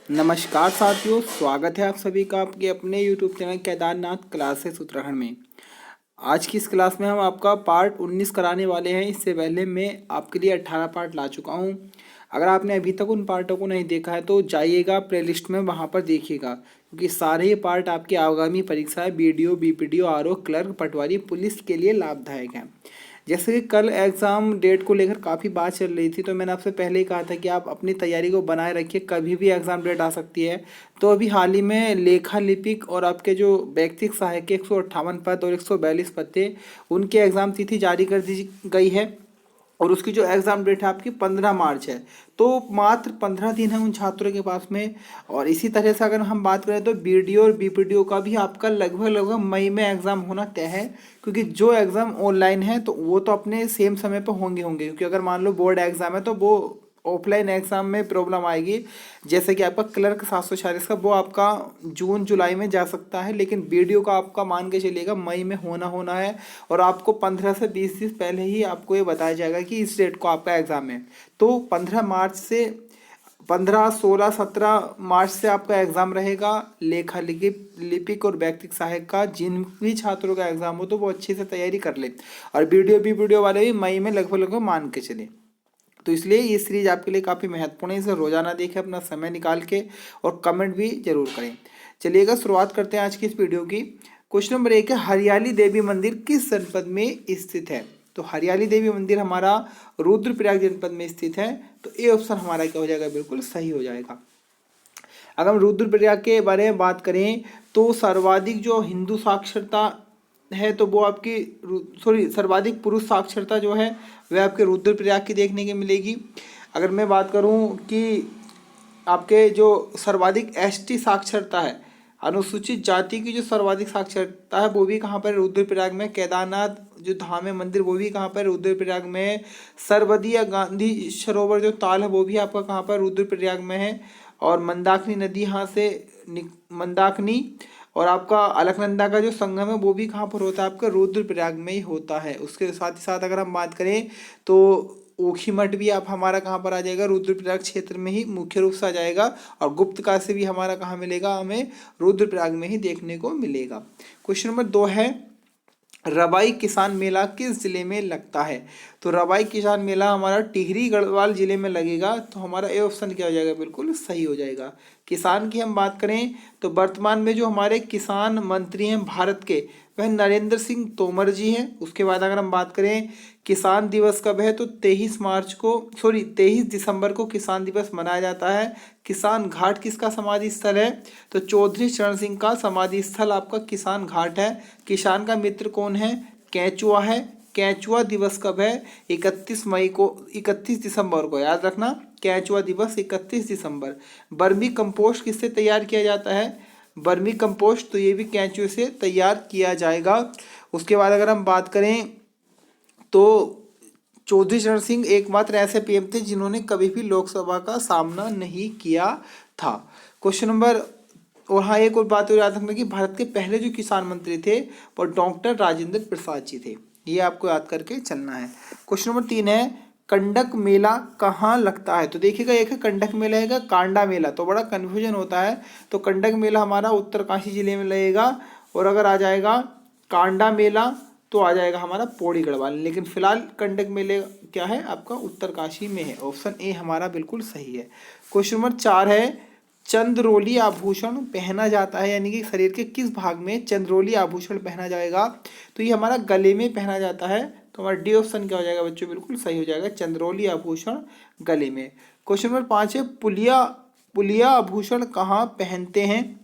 नमस्कार साथियों, स्वागत है आप सभी का आपके अपने YouTube channel Kedarnath classes Uttarakhand में। आज की इस क्लास में हम आपका पार्ट 19 कराने वाले हैं। इससे पहले मैं आपके लिए 18 पार्ट ला चुका हूं। अगर आपने अभी तक उन पार्टों को नहीं देखा है तो जाइएगा प्लेलिस्ट में, वहां पर देखिएगा, क्योंकि सारे ये पार्ट आपकी आगामी परीक्षाएं बीडीओ, बीपीडीओ, आरओ, क्लर्क, पटवारी, पुलिस के लिए लाभदायक हैं। जैसे कि कल एग्ज़ाम डेट को लेकर काफ़ी बात चल रही थी, तो मैंने आपसे पहले ही कहा था कि आप अपनी तैयारी को बनाए रखिए, कभी भी एग्ज़ाम डेट आ सकती है। तो अभी हाल ही में लेखा लिपिक और आपके जो व्यक्तिक सहायक के 158 पद और 142 पद थे, उनकी एग्ज़ाम तिथि जारी कर दी गई है और उसकी जो एग्ज़ाम डेट है आपकी 15 मार्च है। तो मात्र 15 दिन है उन छात्रों के पास में। और इसी तरह से अगर हम बात करें तो बीडीओ और बीपीडीओ का भी आपका लगभग लगभग मई में एग्ज़ाम होना तय है, क्योंकि जो एग्ज़ाम ऑनलाइन है तो वो तो अपने सेम समय पर होंगे, क्योंकि अगर मान लो बोर्ड एग्ज़ाम है तो वो ऑफलाइन एग्ज़ाम में प्रॉब्लम आएगी। जैसे कि आपका क्लर्क 746 का वो आपका जून जुलाई में जा सकता है, लेकिन बीडीओ का आपका मान के चलिएगा मई में होना है। और आपको 15 से 20 दिन पहले ही आपको ये बताया जाएगा कि इस डेट को आपका एग्ज़ाम है। तो 15 मार्च से 15, 16, 17 मार्च से आपका एग्ज़ाम रहेगा लेखा लिपिक और व्यक्तिक सहायक का। जिन भी छात्रों का एग्ज़ाम हो तो वो अच्छे से तैयारी कर ले। और वीडियो वाले भी मई में लगभग लगभग मान के चले। तो इसलिए ये सीरीज आपके लिए काफ़ी महत्वपूर्ण है, इसे रोजाना देखें अपना समय निकाल के, और कमेंट भी जरूर करें। चलिएगा शुरुआत करते हैं आज की इस वीडियो की। क्वेश्चन नंबर 1 है, हरियाली देवी मंदिर किस जनपद में स्थित है? तो हरियाली देवी मंदिर हमारा रुद्रप्रयाग जनपद में स्थित है। तो ए ऑप्शन हमारा क्या हो जाएगा? बिल्कुल सही हो जाएगा। अगर हम रुद्रप्रयाग के बारे में बात करें तो सर्वाधिक जो हिंदू साक्षरता है तो वो आपकी सर्वाधिक पुरुष साक्षरता जो है वह आपके रुद्रप्रयाग की देखने की मिलेगी। अगर मैं बात करूं कि आपके जो सर्वाधिक एसटी साक्षरता है, अनुसूचित जाति की जो सर्वाधिक साक्षरता है वो भी कहाँ पर? रुद्रप्रयाग में। केदारनाथ जो धाम है मंदिर वो भी कहाँ पर? रुद्रप्रयाग में। सरवदिया गांधी सरोवर जो ताल है वो भी आपका कहाँ पर? रुद्रप्रयाग में है। और मंदाकिनी नदी यहाँ से मंदाकिनी और आपका अलकनंदा का जो संगम है वो भी कहाँ पर होता है? आपका रुद्रप्रयाग में ही होता है। उसके साथ ही साथ अगर हम बात करें तो ओखी मठ भी आप हमारा कहाँ पर आ जाएगा? रुद्रप्रयाग क्षेत्र में ही मुख्य रूप से आ जाएगा। और गुप्त काशी भी हमारा कहाँ मिलेगा? हमें रुद्रप्रयाग में ही देखने को मिलेगा। क्वेश्चन नंबर 2 है, रवाई किसान मेला किस जिले में लगता है? तो रवाई किसान मेला हमारा टिहरी गढ़वाल जिले में लगेगा। तो हमारा ए ऑप्शन क्या हो जाएगा? बिल्कुल सही हो जाएगा। किसान की हम बात करें तो वर्तमान में जो हमारे किसान मंत्री हैं भारत के, वह नरेंद्र सिंह तोमर जी हैं। उसके बाद अगर हम बात करें किसान दिवस कब है तो 23 दिसंबर को किसान दिवस मनाया जाता है। किसान घाट किसका समाधि स्थल है? तो चौधरी चरण सिंह का समाधि स्थल आपका किसान घाट है। किसान का मित्र कौन है? केंचुआ है। केंचुआ दिवस कब है? 31 दिसंबर को, याद रखना, केंचुआ दिवस 31 दिसंबर। बर्मी कंपोस्ट किससे तैयार किया जाता है? बर्मी कंपोस्ट तो ये भी केंचुए से तैयार किया जाएगा। उसके बाद अगर हम बात करें तो चौधरी चरण सिंह एकमात्र ऐसे पीएम थे जिन्होंने कभी भी लोकसभा का सामना नहीं किया था। क्वेश्चन नंबर, और हाँ एक और बात याद रखना कि भारत के पहले जो किसान मंत्री थे वो डॉक्टर राजेंद्र प्रसाद जी थे। ये आपको याद करके चलना है। क्वेश्चन नंबर 3 है, कंडक मेला कहाँ लगता है? तो देखिएगा, एक है कंडक मेला, है कांडा मेला, तो बड़ा कन्फ्यूजन होता है। तो कंडक मेला हमारा उत्तरकाशी जिले में लगेगा। और अगर आ जाएगा कांडा मेला तो आ जाएगा हमारा पौड़ी गढ़वाल। लेकिन फिलहाल कंडक मेले क्या है आपका? उत्तरकाशी में है। ऑप्शन ए हमारा बिल्कुल सही है। क्वेश्चन नंबर 4 है, चंद्रोली आभूषण पहना जाता है, यानी कि शरीर के किस भाग में चंद्रोली आभूषण पहना जाएगा? तो ये हमारा गले में पहना जाता है। तो हमारा डी ऑप्शन क्या हो जाएगा बच्चों? बिल्कुल सही हो जाएगा, चंद्रोली आभूषण गले में। क्वेश्चन नंबर 5 है, पुलिया आभूषण कहाँ पहनते हैं?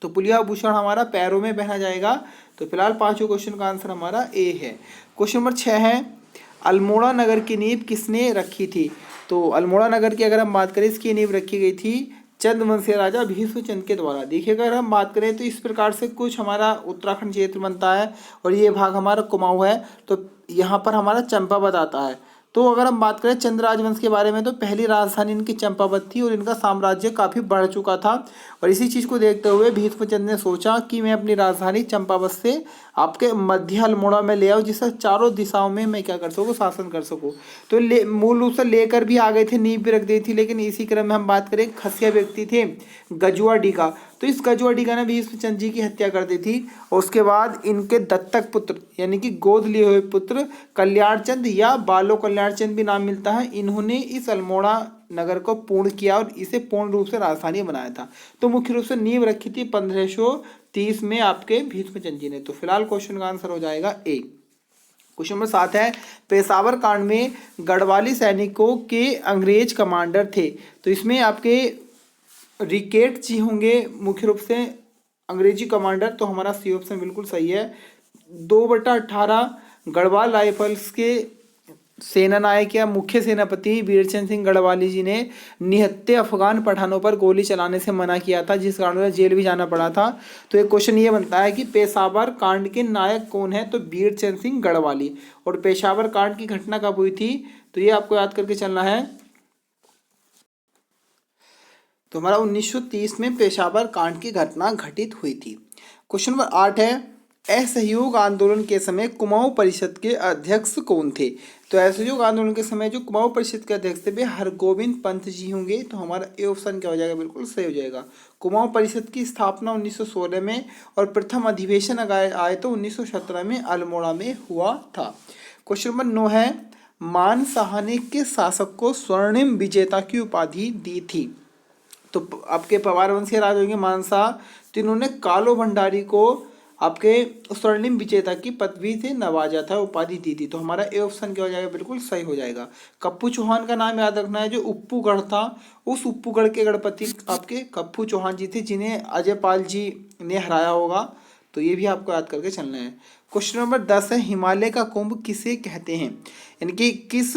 तो पुलिया आभूषण हमारा पैरों में पहना जाएगा। तो फिलहाल पांचों क्वेश्चन का आंसर हमारा ए है। क्वेश्चन नंबर 6 है, अल्मोड़ा नगर की नींव किसने रखी थी? तो अल्मोड़ा नगर की अगर हम बात करें, इसकी नींव रखी गई थी चंद्रवंशीय राजा भीष्मचंद के द्वारा। देखिए अगर हम बात करें तो इस प्रकार से कुछ हमारा उत्तराखंड क्षेत्र बनता है और ये भाग हमारा कुमाऊं है। तो यहाँ पर हमारा चंपावत आता है। तो अगर हम बात करें चंद्र राजवंश के बारे में तो पहली राजधानी इनकी चंपावत थी और इनका साम्राज्य काफ़ी बढ़ चुका था। और इसी चीज़ को देखते हुए भीष्मचंद ने सोचा कि मैं अपनी राजधानी चंपावत से आपके मध्य अल्मोड़ा में ले आओ, जिससे चारों दिशाओं में मैं क्या कर सकूँ, शासन कर सकूँ। तो मूल रूप से लेकर भी आ गए थे, नींव भी रख दी थी। लेकिन इसी क्रम में हम बात करें, खसिया व्यक्ति थे गजुआडी का, तो इस गजुआडी का ने भीष्मचंद जी की हत्या कर दी थी। और उसके बाद इनके दत्तक पुत्र यानी कि गोद लिए हुए पुत्र कल्याण चंद या बालो कल्याण चंद भी नाम मिलता है, इन्होंने इस अल्मोड़ा नगर को पूर्ण किया और इसे पूर्ण रूप से राजधानी बनाया था। तो मुख्य रूप से नींव रखी थी 1530 में आपके भीष्मचंद जी ने। तो फिलहाल क्वेश्चन का आंसर हो जाएगा ए। क्वेश्चन नंबर 7 है, पेशावर कांड में गढ़वाली सैनिकों के अंग्रेज कमांडर थे। तो इसमें आपके रिकेट जी होंगे मुख्य रूप से अंग्रेजी कमांडर। तो हमारा सी ऑप्शन बिल्कुल सही है। 2/18 गढ़वाल राइफल्स के सेना नायक या मुख्य सेनापति वीरचंद सिंह गढ़वाली जी ने निहत्थे अफगान पठानों पर गोली चलाने से मना किया था, जिस कारण उन्हें जेल भी जाना पड़ा था। तो एक क्वेश्चन ये बनता है कि पेशावर कांड के नायक कौन है, तो वीरचंद सिंह गढ़वाली। और पेशावर कांड की घटना कब हुई थी, तो ये आपको याद करके चलना है। तो हमारा 1930 में पेशावर कांड की घटना घटित हुई थी। क्वेश्चन नंबर 8 है, असहयोग आंदोलन के समय कुमाऊं परिषद के अध्यक्ष कौन थे। तो असहयोग आंदोलन के समय जो कुमाऊं परिषद के अध्यक्ष थे वे हरगोविंद पंत जी होंगे। तो हमारा ए ऑप्शन क्या हो जाएगा, बिल्कुल सही हो जाएगा। कुमाऊं परिषद की स्थापना 1916 में और प्रथम अधिवेशन आए तो 1917 में अल्मोड़ा में हुआ था। क्वेश्चन नंबर 9 है, मान साहा ने किस शासक को स्वर्णिम विजेता की उपाधि दी थी। तो आपके पवार वंशीय राज होंगे मानसा, तो इन्होंने कालो भंडारी को आपके स्वर्णिम विजेता की पदवी से नवाजा था, उपाधि दी थी। तो हमारा ए ऑप्शन क्या हो जाएगा, बिल्कुल सही हो जाएगा। कप्पू चौहान का नाम याद रखना है, जो उप्पूगढ़ था उस उप्पूगढ़ के गणपति आपके कप्पू चौहान जी थे, जिन्हें अजय पाल जी ने हराया होगा। तो ये भी आपको याद करके चलना है। क्वेश्चन नंबर 10 है, हिमालय का कुंभ किसे कहते हैं, यानी कि किस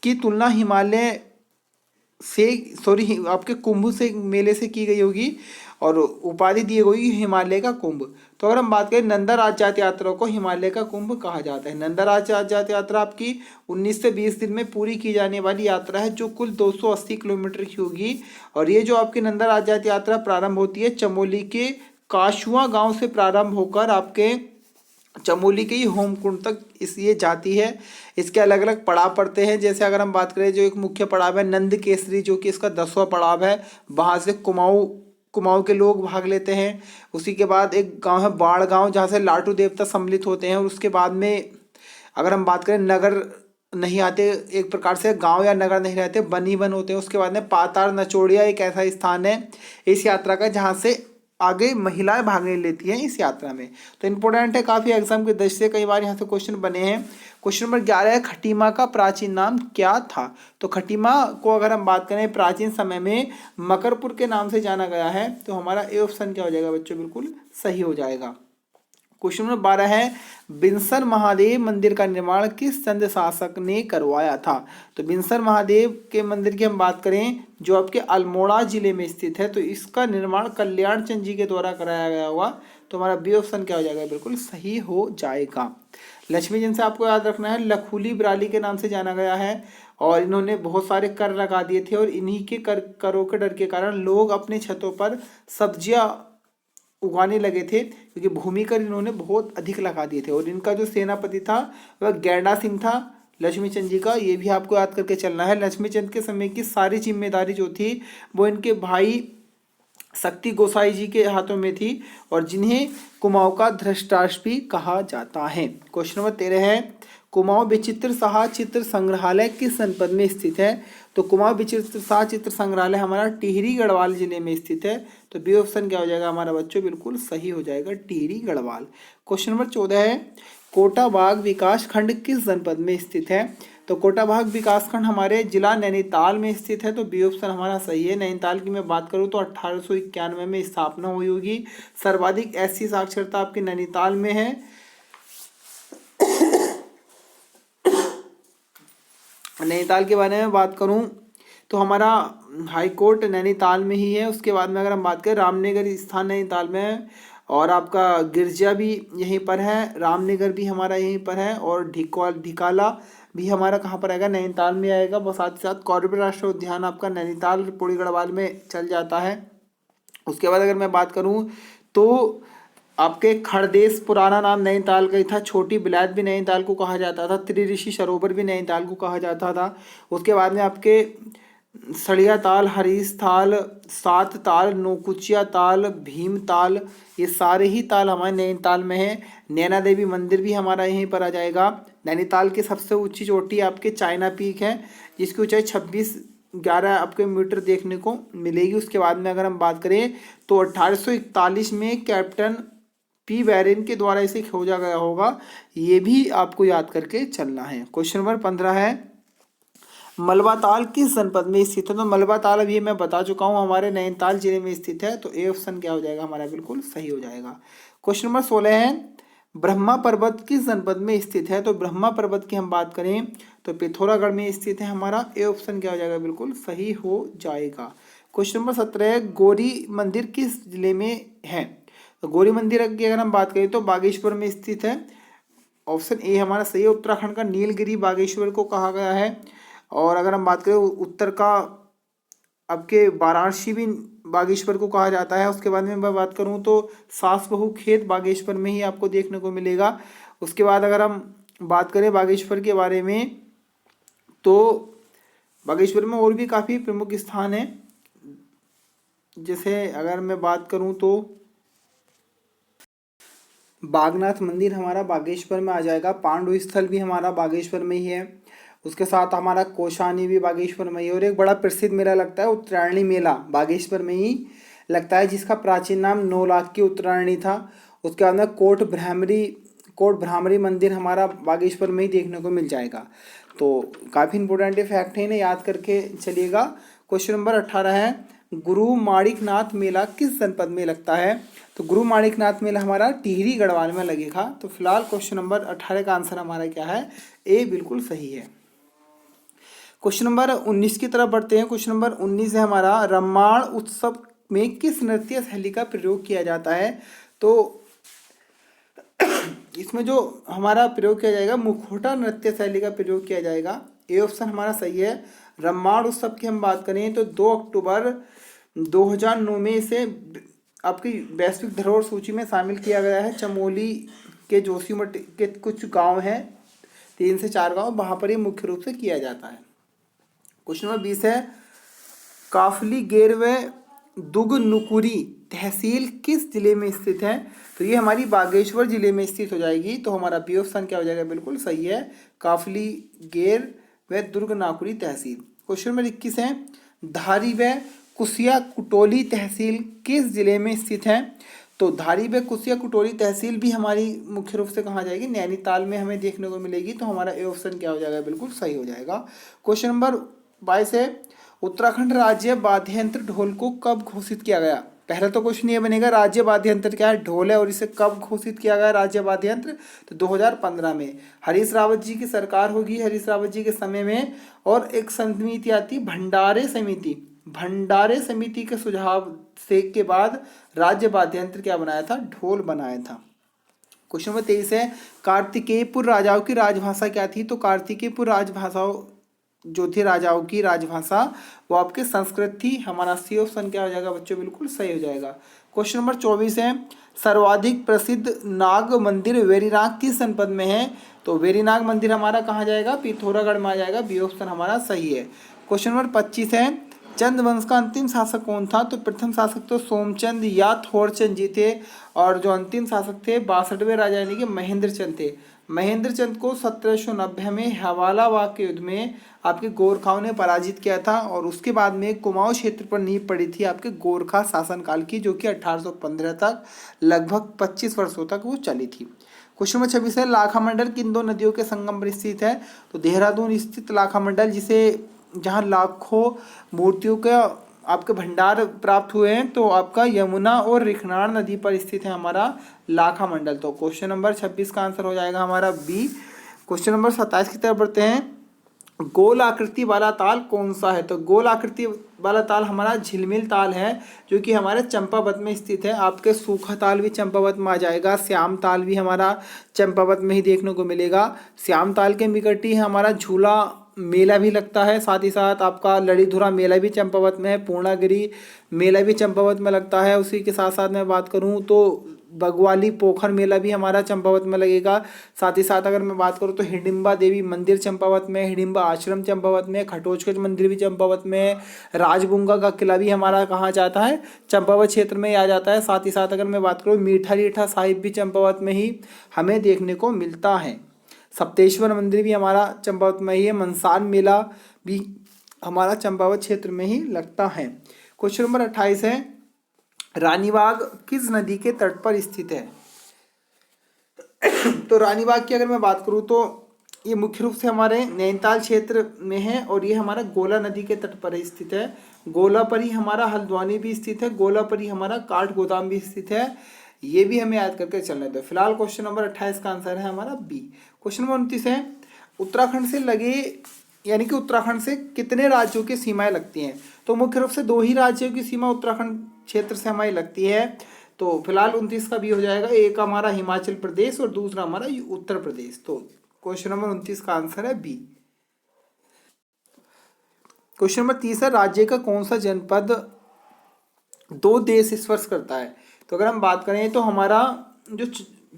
की तुलना हिमालय से आपके कुंभ से मेले से की गई होगी और उपाधि दी गई हिमालय का कुंभ। तो अगर हम बात करें नंदा राज्य जात यात्रा को हिमालय का कुंभ कहा जाता है। नंदा राज्य जात यात्रा आपकी 19 से 20 दिन में पूरी की जाने वाली यात्रा है, जो कुल 280 किलोमीटर की होगी। और ये जो आपकी नंदा राज्य जात यात्रा प्रारंभ होती है चमोली के काशुआ गांव से प्रारंभ होकर आपके चमोली के ही होमकुंड तक ये जाती है। इसके अलग अलग पड़ाव पड़ते हैं, जैसे अगर हम बात करें जो एक मुख्य पड़ाव है नंद केसरी, जो कि इसका 10वां पड़ाव है, वहाँ से कुमाऊं के लोग भाग लेते हैं। उसी के बाद एक गांव है बाढ़ गांव, जहाँ से लाटू देवता सम्मिलित होते हैं। और उसके बाद में अगर हम बात करें नगर नहीं आते, एक प्रकार से गांव या नगर नहीं रहते, वन ही वन होते हैं। उसके बाद में पातार नचोड़िया एक ऐसा स्थान है इस यात्रा का जहाँ से आगे महिलाएं भाग लेती हैं इस यात्रा में। तो इंपॉर्टेंट है काफ़ी, एग्जाम के दृष्टि से कई बार यहाँ से क्वेश्चन बने हैं। क्वेश्चन नंबर 11 है, खटीमा का प्राचीन नाम क्या था। तो खटीमा को अगर हम बात करें प्राचीन समय में मकरपुर के नाम से जाना गया है। तो हमारा ए ऑप्शन क्या हो जाएगा बच्चों, बिल्कुल सही हो जाएगा। क्वेश्चन नंबर 12 है, बिनसर महादेव मंदिर का निर्माण किस चंद शासक ने करवाया था। तो बिनसर महादेव के मंदिर की हम बात करें जो आपके अल्मोड़ा जिले में स्थित है, तो इसका निर्माण कल्याण चंद जी के द्वारा कराया गया होगा। तो हमारा बी ऑप्शन क्या हो जाएगा, बिल्कुल सही हो जाएगा। लक्ष्मी जिनसे आपको याद रखना है लखूली बराली के नाम से जाना गया है, और इन्होंने बहुत सारे कर लगा दिए थे। और इन्हीं के करों के डर के कारण लोग अपने छतों पर सब्जियां उगाने लगे थे, क्योंकि भूमि कर इन्होंने बहुत अधिक लगा दिए थे। और इनका जो सेनापति था वह गैंडा सिंह था लक्ष्मी चंद जी का, ये भी आपको याद करके चलना है। लक्ष्मी चंद के समय की सारी जिम्मेदारी जो थी वो इनके भाई शक्ति गोसाई जी के हाथों में थी, और जिन्हें कुमाऊं का धृतराष्ट्र भी कहा जाता है। क्वेश्चन नंबर 13 है, कुमाऊं विचित्र शाह चित्र संग्रहालय किस जनपद में स्थित है। तो कुमाऊं विचित्र शाह चित्र संग्रहालय हमारा टिहरी गढ़वाल जिले में स्थित है। तो बी ऑप्शन क्या हो जाएगा हमारा बच्चों, बिल्कुल सही हो जाएगा, टिहरी गढ़वाल। क्वेश्चन नंबर 14 है, कोटाबाग विकास खंड किस जनपद में स्थित है। तो कोटाबाग विकास खंड हमारे जिला नैनीताल में स्थित है। तो बी ऑप्शन हमारा सही है। नैनीताल की मैं बात करूँ तो 1891 में स्थापना हुई होगी। सर्वाधिक ऐसी साक्षरता आपके नैनीताल में है। नैनीताल के बारे में बात करूं तो हमारा हाई कोर्ट नैनीताल में ही है। उसके बाद में अगर हम बात करें रामनगर स्थान नैनीताल में है, और आपका गिरजा भी यहीं पर है, रामनगर भी हमारा यहीं पर है, और ढिकाला भी हमारा कहाँ पर आएगा, नैनीताल में आएगा। वो साथ ही साथ कॉर्बेट राष्ट्रीय उद्यान आपका नैनीताल पौड़ी गढ़वाल में चल जाता है। उसके बाद अगर मैं बात करूँ तो आपके खड़देश पुराना नाम नैनीताल का ही था। छोटी बिलायत भी नैनीताल को कहा जाता था। त्रिऋषि सरोवर भी नैनीताल को कहा जाता था। उसके बाद में आपके सड़िया ताल, हरीश ताल, सात ताल, नौकुचिया ताल, भीम ताल, ये सारे ही ताल हमारे नैनीताल में हैं। नैना देवी मंदिर भी हमारा यहीं पर आ जाएगा। नैनीताल की सबसे ऊंची चोटी आपके चाइना पीक है, जिसकी ऊंचाई 2611 आपके मीटर देखने को मिलेगी। उसके बाद में अगर हम बात करें तो 1841 में कैप्टन पी बैरिन के द्वारा इसे खोजा गया होगा। ये भी आपको याद करके चलना है। क्वेश्चन नंबर 15 है, मलबा ताल किस जनपद में स्थित है? तो मलबा ताल अभी मैं बता चुका हूँ हमारे नैनीताल जिले में स्थित है। तो ए ऑप्शन क्या हो जाएगा हमारा, बिल्कुल सही हो जाएगा। क्वेश्चन नंबर 16 है, ब्रह्मा पर्वत किस जनपद में स्थित है? तो ब्रह्मा पर्वत की हम बात करें तो पिथौरागढ़ में स्थित है हमारा। ए ऑप्शन क्या हो जाएगा, बिल्कुल सही हो जाएगा। क्वेश्चन नंबर 17 है, गौरी मंदिर किस जिले में है? तो गौरी मंदिर की अगर हम बात करें तो बागेश्वर में स्थित है। ऑप्शन ए हमारा सही है। उत्तराखंड का नीलगिरी बागेश्वर को कहा गया है। और अगर हम बात करें उत्तर का आपके वाराणसी भी बागेश्वर को कहा जाता है। उसके बाद में मैं बात करूं तो सास बहू खेत बागेश्वर में ही आपको देखने को मिलेगा। उसके बाद अगर हम बात करें बागेश्वर के बारे में तो बागेश्वर में और भी काफ़ी प्रमुख स्थान हैं। जैसे अगर मैं बात करूं तो बागनाथ मंदिर हमारा बागेश्वर में आ जाएगा। पांडु स्थल भी हमारा बागेश्वर में ही है। उसके साथ हमारा कोशानी भी बागेश्वर में ही, और एक बड़ा प्रसिद्ध मेला लगता है उत्तरायणी मेला बागेश्वर में ही लगता है, जिसका प्राचीन नाम 9 लाख की उत्तरायणी था। उसके बाद में कोट भ्रामरी मंदिर हमारा बागेश्वर में ही देखने को मिल जाएगा। तो काफ़ी इंपॉर्टेंट फैक्ट है, इन्हें याद करके चलिएगा। क्वेश्चन नंबर 18 है, गुरु माणिकनाथ मेला किस जनपद में लगता है? तो गुरु माणिकनाथ मेला हमारा टिहरी गढ़वाल में लगेगा। तो फिलहाल क्वेश्चन नंबर 18 का आंसर हमारा क्या है, ए बिल्कुल सही है। क्वेश्चन नंबर 19 की तरफ बढ़ते हैं। क्वेश्चन नंबर 19 है हमारा, रामायण उत्सव में किस नृत्य शैली का प्रयोग किया जाता है? तो इसमें जो हमारा प्रयोग किया जाएगा मुखौटा नृत्य शैली का प्रयोग किया जाएगा। ए ऑप्शन हमारा सही है। रामायण उत्सव की हम बात करें तो 2 अक्टूबर 2009 में इसे आपकी वैश्विक धरोहर सूची में शामिल किया गया है। चमोली के जोशीमठ के कुछ गांव हैं, 3 से 4 गांव, वहाँ पर ये मुख्य रूप से किया जाता है। क्वेश्चन नंबर 20 है, काफली गेर व दुगनुकुरी तहसील किस जिले में स्थित है? तो ये हमारी बागेश्वर जिले में स्थित हो जाएगी। तो हमारा बी ऑप्शन क्या हो जाएगा, बिल्कुल सही है, काफली गेर व दुर्गनाकुरी तहसील। क्वेश्चन नंबर 21 है, धारी व कुसिया कुटोली तहसील किस जिले में स्थित है? तो धारी व कुसिया कुटोली तहसील भी हमारी मुख्य रूप से कहाँ जाएगी, नैनीताल में हमें देखने को मिलेगी। तो हमारा ए ऑप्शन क्या हो जाएगा, बिल्कुल सही हो जाएगा। क्वेश्चन नंबर 22 है, उत्तराखंड राज्य वाद्य यंत्र ढोल को कब घोषित किया गया? पहला तो क्वेश्चन ये बनेगा राज्य वाद्य यंत्र क्या है, ढोल है, और इसे कब घोषित किया गया राज्य वाद्य यंत्र? तो 2015 में। हरीश रावत जी की सरकार होगी, हरीश रावत जी के समय में। और एक समिति आती भंडारे समिति के सुझाव से के बाद राज्य वाद्य यंत्र क्या बनाया था, ढोल बनाया था। क्वेश्चन नंबर 23 है, कार्तिकेयपुर राजाओं की राजभाषा क्या थी? तो कार्तिकेयपुर राजभाषाओं जो थी राजाओं की राजभाषा वो आपके संस्कृत थी। हमारा सी ऑप्शन क्या हो जाएगा बच्चों, बिल्कुल सही हो जाएगा। क्वेश्चन नंबर 24 है, सर्वाधिक प्रसिद्ध नाग मंदिर वेरीनाग किस जनपद में है? तो वेरीनाग मंदिर हमारा कहाँ जाएगा, पिथौरागढ़ में आ जाएगा। बी ऑप्शन हमारा सही है। क्वेश्चन नंबर 25 है, चंद वंश का अंतिम शासक कौन था? तो प्रथम शासक तो सोमचंद या थोरचंद जी थे, और जो अंतिम शासक थे 62वें राजा यानी कि महेंद्र चंद थे। महेंद्र चंद को 1790 में हवालाबाग के युद्ध में आपके गोरखाओं ने पराजित किया था, और उसके बाद में कुमाऊं क्षेत्र पर नींव पड़ी थी आपके गोरखा शासनकाल की, जो कि 1815 तक लगभग 25 वर्षों तक वो चली थी। क्वेश्चन नंबर 26 है, लाखा मंडल किन दो नदियों के संगम पर स्थित है? तो देहरादून स्थित लाखा मंडल, जिसे जहाँ लाखों मूर्तियों का आपके भंडार प्राप्त हुए हैं, तो आपका यमुना और रिखनार नदी पर स्थित है हमारा लाखा मंडल। तो क्वेश्चन नंबर 26 का आंसर हो जाएगा हमारा बी। क्वेश्चन नंबर 27 की तरफ बढ़ते हैं, गोल आकृति वाला ताल कौन सा है? तो गोल आकृति वाला ताल हमारा झिलमिल ताल है, जो कि हमारे चंपावत में स्थित है। आपके सूखा ताल भी चंपावत में आ जाएगा, श्याम ताल भी हमारा चंपावत में ही देखने को मिलेगा। श्याम ताल के निकट ही हमारा झूला मेला भी लगता है, साथ ही साथ आपका लड़ीधुरा मेला भी चंपावत में है, पूर्णागिरी मेला भी चंपावत में लगता है। उसी के साथ साथ मैं बात करूं तो बगवाली पोखर मेला भी हमारा चंपावत में लगेगा। साथ ही साथ अगर मैं बात करूँ तो हिडिंबा देवी मंदिर चंपावत में, हिडिंबा आश्रम चंपावत में, खटोचकच मंदिर भी चंपावत में है, राजबुंगा का किला भी हमारा कहाँ जाता है, चंपावत क्षेत्र में ही आ जाता है। साथ ही साथ अगर मैं बात करूँ मीठा रीठा साहिब भी चंपावत में ही हमें देखने को मिलता है। सप्तेश्वर मंदिर भी हमारा चंपावत में ही है। मनसान मेला भी हमारा चंपावत क्षेत्र में ही लगता है। क्वेश्चन नंबर 28 है, रानीबाग किस नदी के तट पर स्थित है? तो रानीबाग की अगर मैं बात करूं तो ये मुख्य रूप से हमारे नैनीताल क्षेत्र में है और ये हमारा गोला नदी के तट पर स्थित है। गोला पर ही हमारा हल्द्वानी भी स्थित है, गोला पर ही हमारा काठगोदाम भी स्थित है। ये भी हमें याद करके चलना है। तो फिलहाल क्वेश्चन नंबर 28 का आंसर है हमारा बी। क्वेश्चन नंबर 29 है, उत्तराखंड से लगे यानी कि उत्तराखंड से कितने राज्यों की सीमाएं लगती हैं? तो मुख्य रूप से 2 ही राज्यों की सीमा उत्तराखंड क्षेत्र से हमारी लगती है। तो फिलहाल 29 का भी हो जाएगा। एक हमारा हिमाचल प्रदेश और दूसरा हमारा उत्तर प्रदेश। तो क्वेश्चन नंबर 29 का आंसर है बी। क्वेश्चन नंबर 30 है, राज्य का कौन सा जनपद 2 देश स्पर्श करता है? तो अगर हम बात करें तो हमारा जो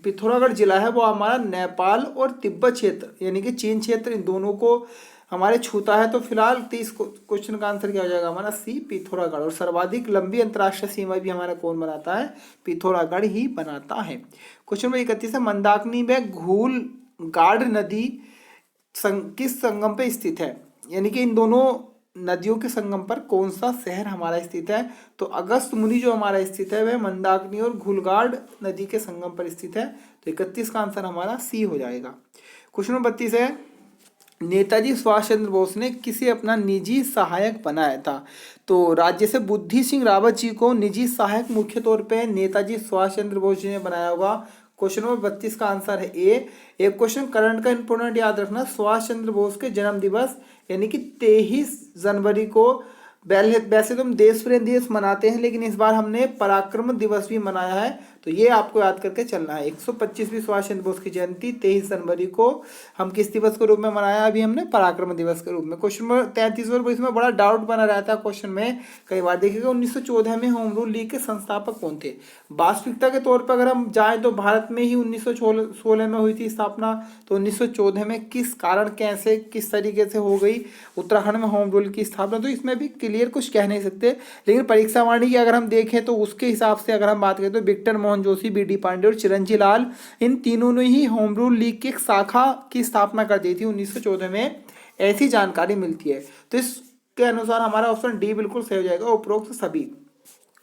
पिथौरागढ़ जिला है वो हमारा नेपाल और तिब्बत क्षेत्र यानी कि चीन क्षेत्र, इन दोनों को हमारे छूता है। तो फिलहाल 30 क्वेश्चन का आंसर क्या हो जाएगा हमारा सी, पिथौरागढ़। और सर्वाधिक लंबी अंतर्राष्ट्रीय सीमा भी हमारा कौन बनाता है? पिथौरागढ़ ही बनाता है। क्वेश्चन नंबर 31 है, मंदाकिनी में घूलगाड़ नदी किस संगम पे स्थित है? यानी कि इन दोनों नदियों के संगम पर कौन सा शहर हमारा स्थित है? तो अगस्त मुनि जो हमारा स्थित है वह मंदाकिनी और घूलगाड़ नदी के संगम पर स्थित है। तो 31 का आंसर हमारा सी हो जाएगा। क्वेश्चन नंबर 32 है, नेताजी सुभाष चंद्र बोस ने किसे अपना निजी सहायक बनाया था? तो राज्य से बुद्धि सिंह रावत जी को निजी सहायक मुख्य तौर पे नेताजी सुभाष चंद्र बोस जी ने बनाया होगा। क्वेश्चन नंबर 32 का आंसर है ए। एक क्वेश्चन करंट का इंपोर्टेंट याद रखना, सुभाष चंद्र बोस के जन्म दिवस यानी कि 23 जनवरी को वैसे तो हम देश प्रेम दिवस मनाते हैं, लेकिन इस बार हमने पराक्रम दिवस भी मनाया है। तो ये आपको याद करके चलना है। 125वीं सुभाष चंद्र बोस की जयंती 23 जनवरी को हम किस दिवस के रूप में मनाया? अभी हमने पराक्रम दिवस के रूप में। क्वेश्चन नंबर 33 और इसमें बड़ा डाउट बना रहता है क्वेश्चन में कई बार। देखिएगा 1914 में होम रूल लीग के संस्थापक कौन थे? वास्तविकता के तौर पर अगर हम जाएं तो भारत में ही 1916 में हुई थी स्थापना। तो 1914 में किस कारण, कैसे, किस तरीके से हो गई उत्तराखंड में होम रूल की स्थापना? तो इसमें भी क्लियर कुछ कह नहीं सकते, लेकिन परीक्षा वाणी की अगर हम देखें तो उसके हिसाब से अगर हम बात करें तो विक्टर मोहन जोशी, बी.डी. पांडे और चिरंजी लाल, इन तीनों ने ही होम रूल लीग की एक शाखा की स्थापना कर दी थी 1914 में, ऐसी जानकारी मिलती है। तो इसके अनुसार हमारा ऑप्शन डी बिल्कुल सही हो जाएगा, उपरोक्त सभी।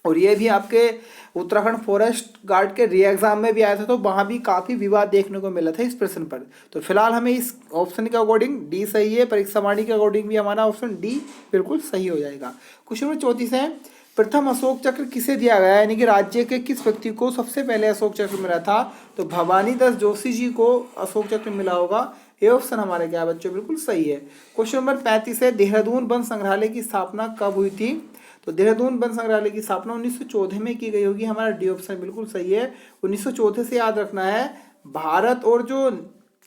और ये भी आपके उत्तराखंड फॉरेस्ट गार्ड के री एग्जाम में भी आया था, तो वहाँ भी काफ़ी विवाद देखने को मिला था इस प्रश्न पर। तो फिलहाल हमें इस ऑप्शन के अकॉर्डिंग डी सही है, परीक्षा वाणी के अकॉर्डिंग भी हमारा ऑप्शन डी बिल्कुल सही हो जाएगा। क्वेश्चन नंबर 34 है, प्रथम अशोक चक्र किसे दिया गया, यानी कि राज्य के किस व्यक्ति को सबसे पहले अशोक चक्र मिला था? तो भवानी दास जोशी जी को अशोक चक्र मिला होगा। ये ऑप्शन हमारे क्या बच्चों बिल्कुल सही है। क्वेश्चन नंबर 35 है, देहरादून वन संग्रहालय की स्थापना कब हुई थी? तो देहरादून वन संग्रहालय की स्थापना 1914 में की गई होगी। हमारा डी ऑप्शन बिल्कुल सही है। 1914 से याद रखना है, भारत और जो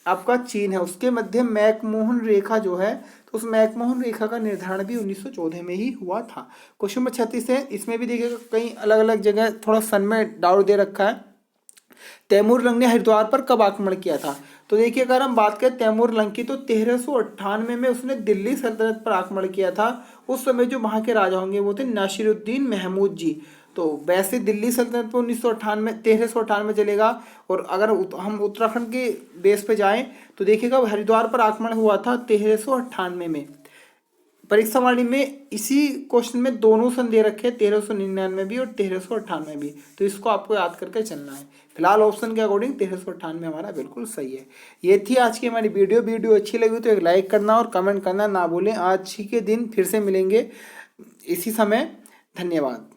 आपका चीन है उसके मध्य मैकमोहन रेखा जो है, तो उस मैकमोहन रेखा का निर्धारण भी 1914 में ही हुआ था। क्वेश्चन नंबर 36 है, इसमें भी देखिएगा कई अलग अलग जगह थोड़ा सन में डाउट दे रखा है। तैमूर लंग ने हरिद्वार पर कब आक्रमण किया था? तो देखिए अगर हम बात करें तैमूर लंग की, तो 1398 में उसने दिल्ली सल्तनत पर आक्रमण किया था। उस समय जो वहाँ के राजा होंगे वो थे नासिरुद्दीन महमूद जी। तो वैसे दिल्ली सल्तनत पर 1398 चलेगा। और अगर हम उत्तराखंड के बेस पे जाएं तो देखिएगा हरिद्वार पर आक्रमण हुआ था 1398 में। परीक्षा वाणी में इसी क्वेश्चन में दोनों सन दे रखे, 1399 भी और 1398 भी। तो इसको आपको याद करके चलना है। फिलहाल ऑप्शन के अकॉर्डिंग 1398 हमारा बिल्कुल सही है। ये थी आज की हमारी वीडियो अच्छी लगी तो एक लाइक करना और कमेंट करना ना भूलें। आज ही के दिन फिर से मिलेंगे इसी समय। धन्यवाद।